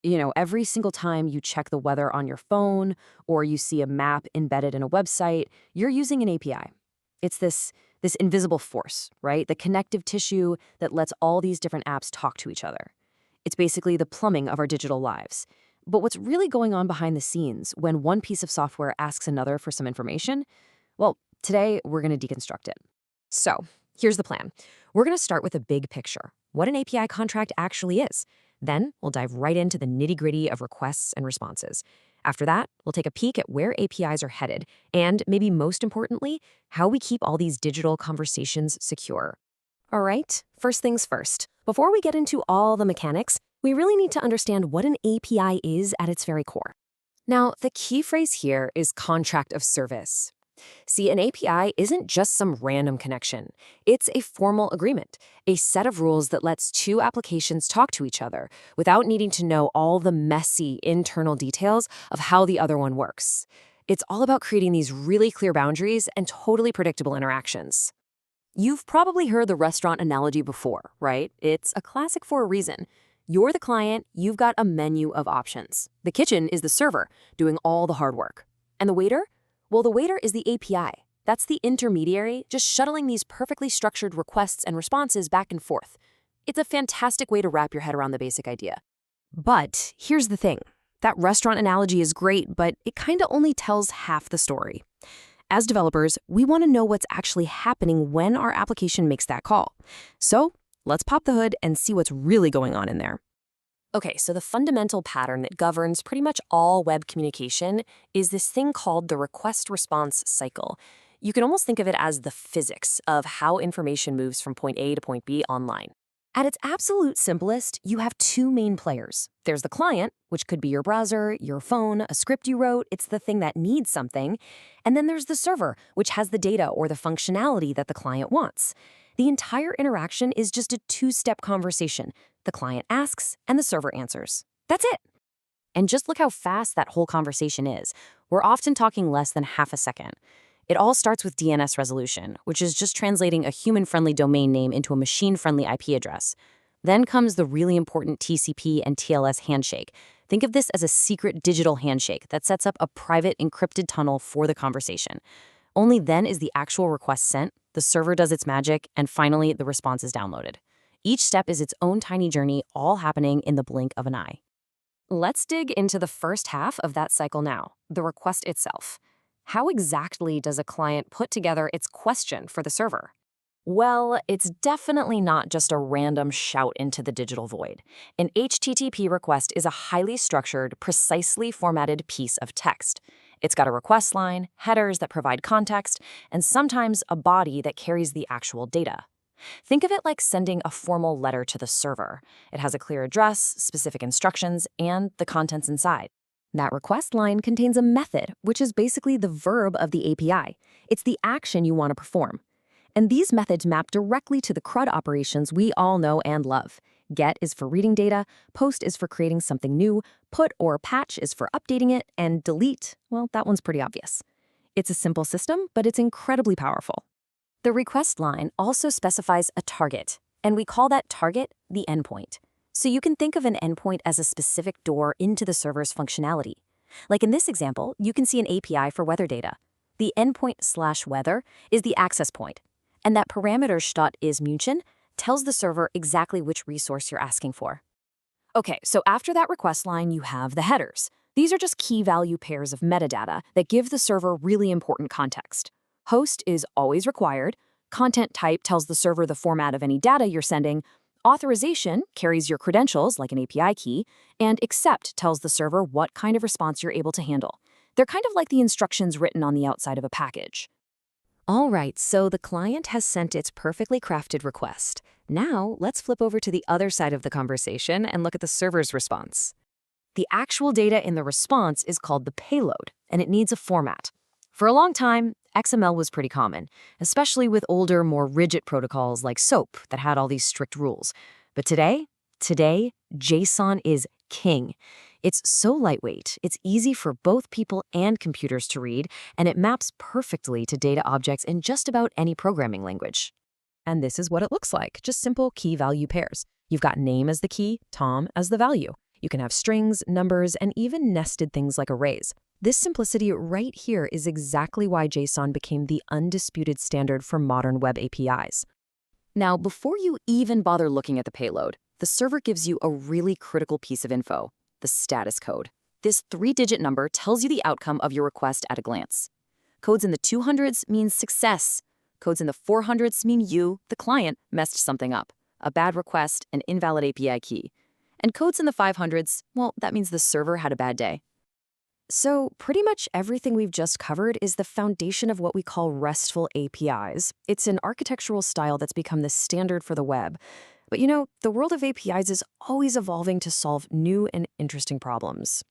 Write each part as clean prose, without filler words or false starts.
Every single time you check the weather on your phone or you see a map embedded in a website, you're using an API. It's this invisible force, right? The connective tissue that lets all these different apps talk to each other. It's basically the plumbing of our digital lives. But what's really going on behind the scenes when one piece of software asks another for some information? Well, today we're going to deconstruct it. So, here's the plan. We're going to start with a big picture, what an API contract actually is. Then we'll dive right into the nitty-gritty of requests and responses. After that, we'll take a peek at where APIs are headed, and maybe most importantly, how we keep all these digital conversations secure. All right, first things first. Before we get into all the mechanics, we really need to understand what an API is at its very core. Now, the key phrase here is contract of service. See, an API isn't just some random connection. It's a formal agreement, a set of rules that lets two applications talk to each other without needing to know all the messy internal details of how the other one works. It's all about creating these really clear boundaries and totally predictable interactions. You've probably heard the restaurant analogy before, right? It's a classic for a reason. You're the client, you've got a menu of options. The kitchen is the server, doing all the hard work. And the waiter? Well, the waiter is the API. That's the intermediary, just shuttling these perfectly structured requests and responses back and forth. It's a fantastic way to wrap your head around the basic idea. But here's the thing. That restaurant analogy is great, but it kind of only tells half the story. As developers, we want to know what's actually happening when our application makes that call. So let's pop the hood and see what's really going on in there. Okay, so the fundamental pattern that governs pretty much all web communication is this thing called the request-response cycle. You can almost think of it as the physics of how information moves from point A to point B online. At its absolute simplest, you have two main players. There's the client, which could be your browser, your phone, a script you wrote. It's the thing that needs something. And then there's the server, which has the data or the functionality that the client wants. The entire interaction is just a two-step conversation. The client asks, and the server answers. That's it. And just look how fast that whole conversation is. We're often talking less than half a second. It all starts with DNS resolution, which is just translating a human-friendly domain name into a machine-friendly IP address. Then comes the really important TCP and TLS handshake. Think of this as a secret digital handshake that sets up a private encrypted tunnel for the conversation. Only then is the actual request sent, the server does its magic, and finally the response is downloaded. Each step is its own tiny journey, all happening in the blink of an eye. Let's dig into the first half of that cycle now, the request itself. How exactly does a client put together its question for the server? Well, it's definitely not just a random shout into the digital void. An HTTP request is a highly structured, precisely formatted piece of text. It's got a request line, headers that provide context, and sometimes a body that carries the actual data. Think of it like sending a formal letter to the server. It has a clear address, specific instructions, and the contents inside. That request line contains a method, which is basically the verb of the API. It's the action you want to perform. And these methods map directly to the CRUD operations we all know and love. Get is for reading data, post is for creating something new, put or patch is for updating it, and delete, well, that one's pretty obvious. It's a simple system, but it's incredibly powerful. The request line also specifies a target, and we call that target the endpoint. So you can think of an endpoint as a specific door into the server's functionality. Like in this example, you can see an API for weather data. The endpoint/weather is the access point, and that parameter .isMünchen tells the server exactly which resource you're asking for. Okay, so after that request line, you have the headers. These are just key value pairs of metadata that give the server really important context. Host is always required. Content type tells the server the format of any data you're sending. Authorization carries your credentials, like an API key. And accept tells the server what kind of response you're able to handle. They're kind of like the instructions written on the outside of a package. All right, so the client has sent its perfectly crafted request. Now, let's flip over to the other side of the conversation and look at the server's response. The actual data in the response is called the payload, and it needs a format. For a long time, XML was pretty common, especially with older, more rigid protocols like SOAP that had all these strict rules. But today, JSON is king. It's so lightweight, it's easy for both people and computers to read, and it maps perfectly to data objects in just about any programming language. And this is what it looks like, just simple key-value pairs. You've got name as the key, Tom as the value. You can have strings, numbers, and even nested things like arrays. This simplicity right here is exactly why JSON became the undisputed standard for modern web APIs. Now, before you even bother looking at the payload, the server gives you a really critical piece of info, the status code. This 3-digit number tells you the outcome of your request at a glance. Codes in the 200s means success. Codes in the 400s mean you, the client, messed something up. A bad request, an invalid API key. And codes in the 500s, well, that means the server had a bad day. So pretty much everything we've just covered is the foundation of what we call RESTful APIs. It's an architectural style that's become the standard for the web. But the world of APIs is always evolving to solve new and interesting problems.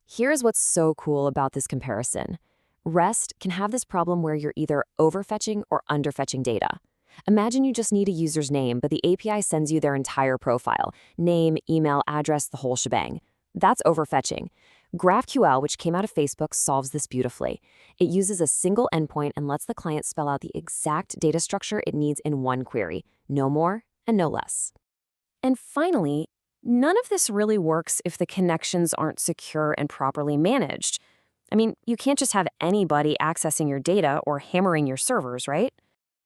Here's what's so cool about this comparison. REST can have this problem where you're either overfetching or underfetching data. Imagine you just need a user's name, but the API sends you their entire profile, name, email, address, the whole shebang. That's overfetching. GraphQL, which came out of Facebook, solves this beautifully. It uses a single endpoint and lets the client spell out the exact data structure it needs in one query, no more and no less. And finally, none of this really works if the connections aren't secure and properly managed. I mean, you can't just have anybody accessing your data or hammering your servers, right?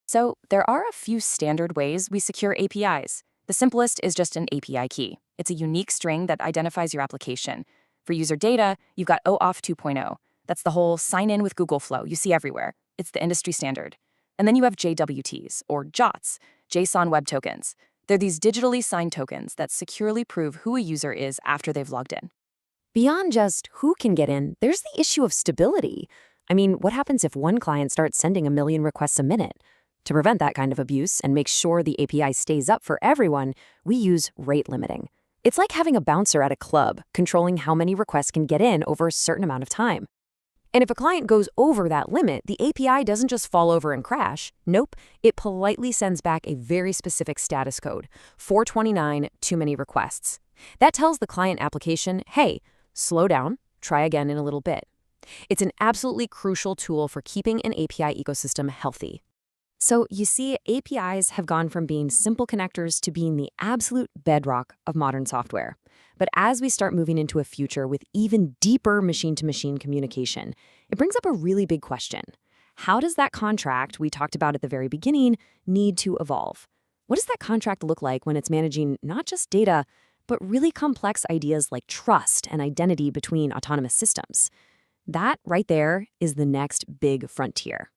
So there are a few standard ways we secure APIs. The simplest is just an API key. It's a unique string that identifies your application. For user data, you've got OAuth 2.0. That's the whole sign in with Google flow you see everywhere. It's the industry standard. And then you have JWTs, or JOTs, JSON Web Tokens. They're these digitally signed tokens that securely prove who a user is after they've logged in. Beyond just who can get in, there's the issue of stability. I mean, what happens if one client starts sending 1 million requests a minute? To prevent that kind of abuse and make sure the API stays up for everyone, we use rate limiting. It's like having a bouncer at a club, controlling how many requests can get in over a certain amount of time. And if a client goes over that limit, the API doesn't just fall over and crash. Nope, it politely sends back a very specific status code, 429, too many requests. That tells the client application, hey, slow down, try again in a little bit. It's an absolutely crucial tool for keeping an API ecosystem healthy. So you see, APIs have gone from being simple connectors to being the absolute bedrock of modern software. But as we start moving into a future with even deeper machine-to-machine communication, it brings up a really big question. How does that contract we talked about at the very beginning need to evolve? What does that contract look like when it's managing not just data, but really complex ideas like trust and identity between autonomous systems? That right there is the next big frontier.